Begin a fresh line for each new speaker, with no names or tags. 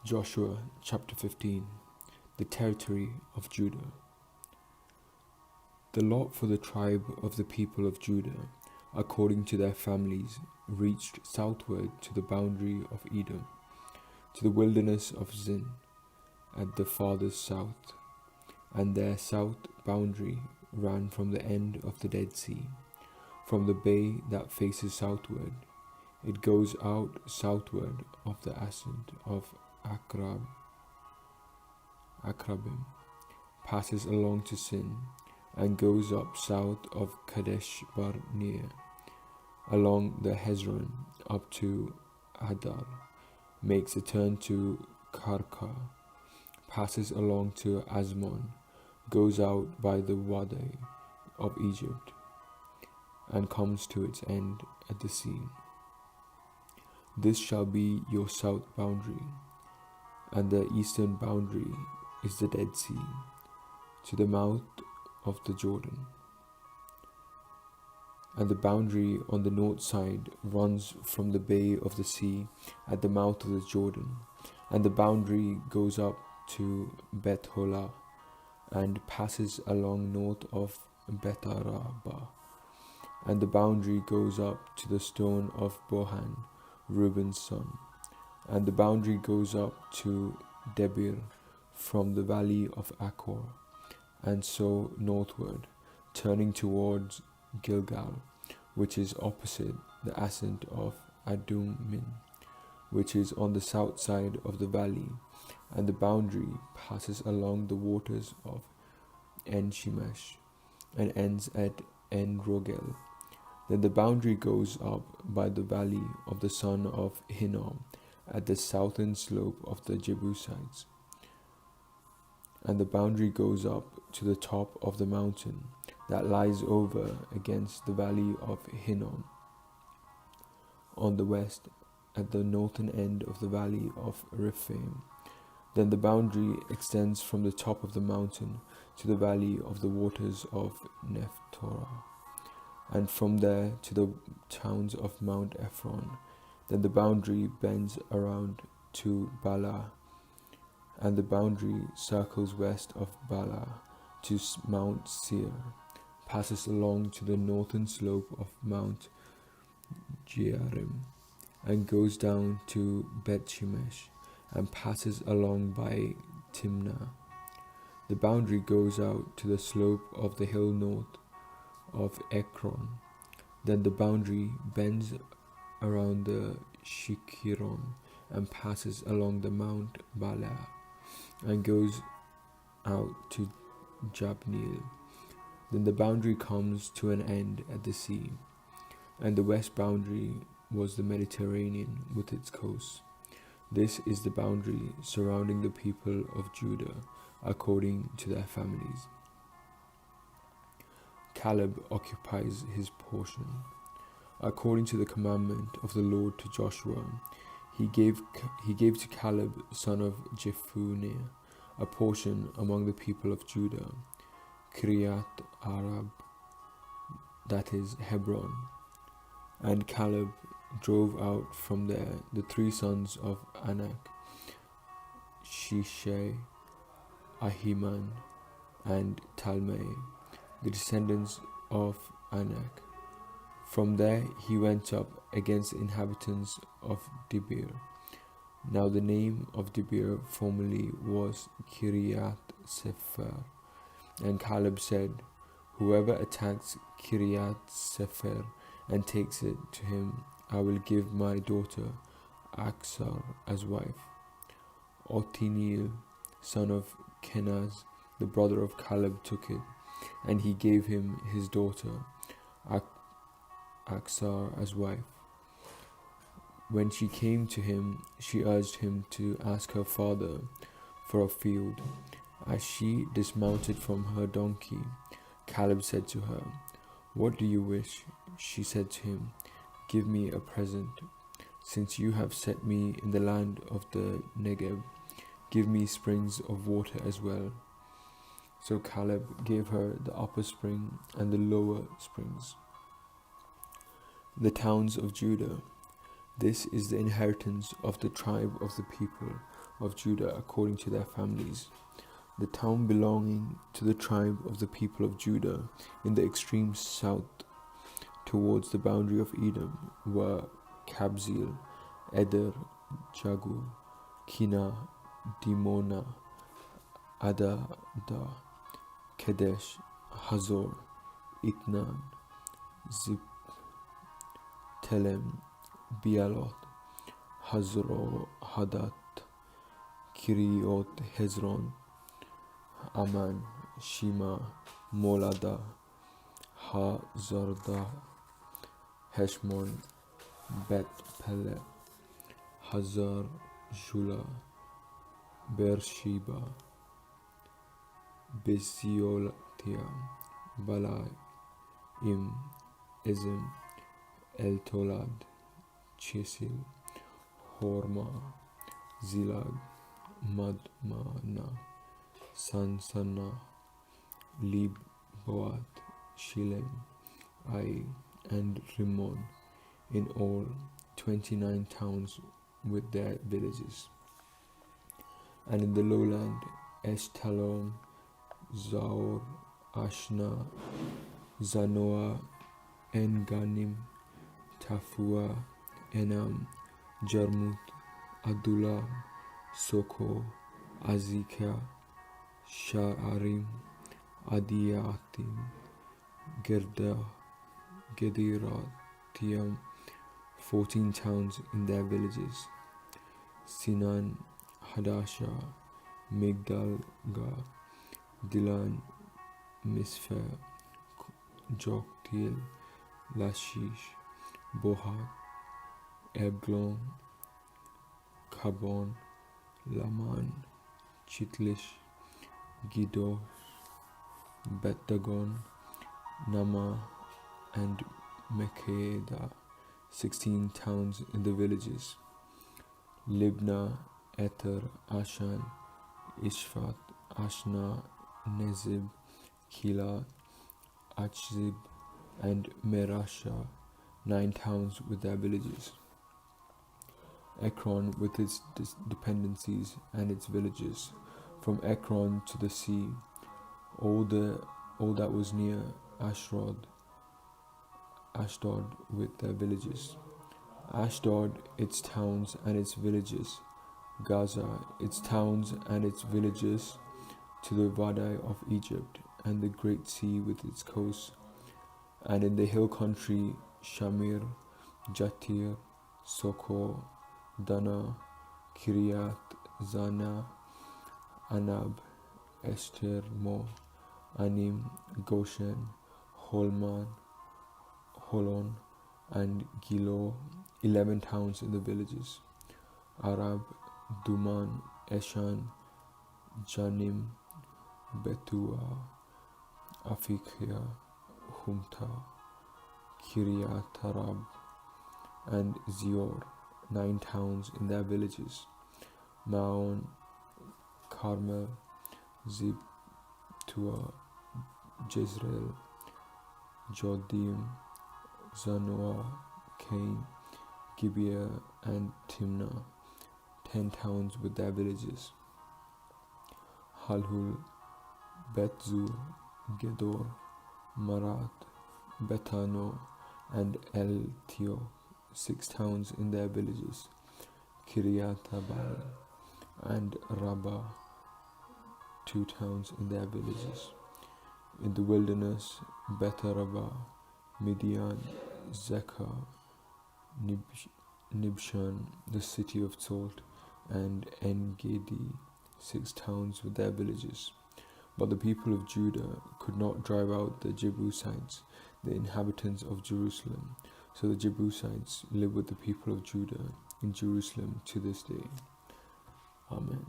Joshua chapter 15. The territory of Judah. The lot for the tribe of the people of Judah, according to their families, reached southward to the boundary of Edom, to the wilderness of Zin, at the farthest south, and their south boundary ran from the end of the Dead Sea, from the bay that faces southward. It goes out southward of the ascent of Akrabim, passes along to Sin, and goes up south of Kadesh Barnea, along the Hezron up to Hadar, makes a turn to Karka, passes along to Asmon, goes out by the Wadi of Egypt, and comes to its end at the sea. This shall be your south boundary, and the eastern boundary is the Dead Sea, to the mouth of the Jordan. And the boundary on the north side runs from the bay of the sea at the mouth of the Jordan, and the boundary goes up to Beth Holah, and passes along north of Betharaba, and the boundary goes up to the stone of Bohan, Reuben's son, and the boundary goes up to Debir from the valley of Achor, and so northward, turning towards Gilgal, which is opposite the ascent of Adummin, which is on the south side of the valley, and the boundary passes along the waters of En-Shemesh, and ends at En-Rogel. Then the boundary goes up by the valley of the son of Hinnom, at the southern slope of the Jebusites. And the boundary goes up to the top of the mountain that lies over against the valley of Hinnom, on the west, at the northern end of the valley of Rephaim. Then the boundary extends from the top of the mountain to the valley of the waters of Nephtorah, and from there to the towns of Mount Ephron. Then the boundary bends around to Bala, and the boundary circles west of Bala to Mount Seir, passes along to the northern slope of Mount Jearim, and goes down to Bet-Shemesh, and passes along by Timnah. The boundary goes out to the slope of the hill north of Ekron. Then the boundary bends around the Shikkeron, and passes along the Mount Bala, and goes out to Jabneel. Then the boundary comes to an end at the sea, and the west boundary was the Mediterranean with its coasts. This is the boundary surrounding the people of Judah according to their families. Caleb occupies his portion. According to the commandment of the Lord to Joshua, he gave to Caleb son of Jephunneh a portion among the people of Judah, Kiriath Arab, that is Hebron. And Caleb drove out from there the 3 sons of Anak, Shishai, Ahiman, and Talmai, the descendants of Anak. From there he went up against the inhabitants of Debir. Now the name of Debir formerly was Kiriath Sefer. And Caleb said, whoever attacks Kiriath Sefer and takes it to him, I will give my daughter Aksar as wife. Othniel, son of Kenaz, the brother of Caleb, took it, and he gave him his daughter Aksar as wife. When she came to him, she urged him to ask her father for a field. As she dismounted from her donkey, Caleb said to her, "What do you wish?" She said to him, "Give me a present. Since you have set me in the land of the Negeb, give me springs of water as well." So Caleb gave her the upper spring and the lower springs. The towns of Judah. This is the inheritance of the tribe of the people of Judah according to their families. The town belonging to the tribe of the people of Judah in the extreme south towards the boundary of Edom were Kabzeel, Eder, Jagur, Kina, Dimona, Adada, Kedesh, Hazor, Itnan, Zip, Telem, Bealot, Hazro, Hadat, Kiriot, Hezron, Aman, Shima, Molada, Hazarda, Heshmon, Bet Pele, Hazar, Jula, Beersheba, Besiolatia, Balai, Im, Ezem, El Tolad, Chesil, Horma, Zilag, Madmana, Sansana, Libboat, Shilem, Ai, and Rimmon, in all 29 towns with their villages. And in the lowland, Eshtalon, Zaor, Ashna, Zanoah, En-Ganim, Tafua, Enam, Jarmut, Adullam, Soko, Azekah, Sha'arim, Adiyatim, Gerda, Gediratiam, 14 towns in their villages. Sinan, Hadasha, Migdalga, Dilan, Misfeh, Joktiel, Lashish, Bohat, Eglon, Kabon, Laman, Chitlish, Giddo, Bet-Dagon, Nama, and Makeda, 16 towns in the villages. Libna, Ether, Ashan, Ishfat, Ashna, Nezib, Kila, Achzib, and Merasha, 9 towns with their villages. Ekron with its dependencies and its villages, from Ekron to the sea, all that was near Ashdod with their villages. Ashdod, its towns and its villages. Gaza, its towns and its villages, to the Vadi of Egypt, and the great sea with its coasts. And in the hill country, Shamir, Jatir, Soko, Dana, Kiryat, Zana, Anab, Eshtermo, Anim, Goshen, Holman, Holon, and Gilo, 11 towns in the villages. Arab, Duman, Eshan, Janim, Betua, Afikia, Humta, Kiryat Arab, and Zior, 9 towns in their villages. Maon, Carmel, Zibtua, Jezreel, Jodim, Zanoah, Cain, Gibeah, and Timnah, 10 towns with their villages. Halhul, Betzu, Gedor, Marat, Betano, and El Tio, 6 towns in their villages. Kiryat-Abal and Rabbah, 2 towns in their villages. In the wilderness, Bet-Arabah, Midian, Zekah, Nibshan, the city of salt, and En-Gedi, 6 towns with their villages. But the people of Judah could not drive out the Jebusites, the inhabitants of Jerusalem. So the Jebusites live with the people of Judah in Jerusalem to this day. Amen.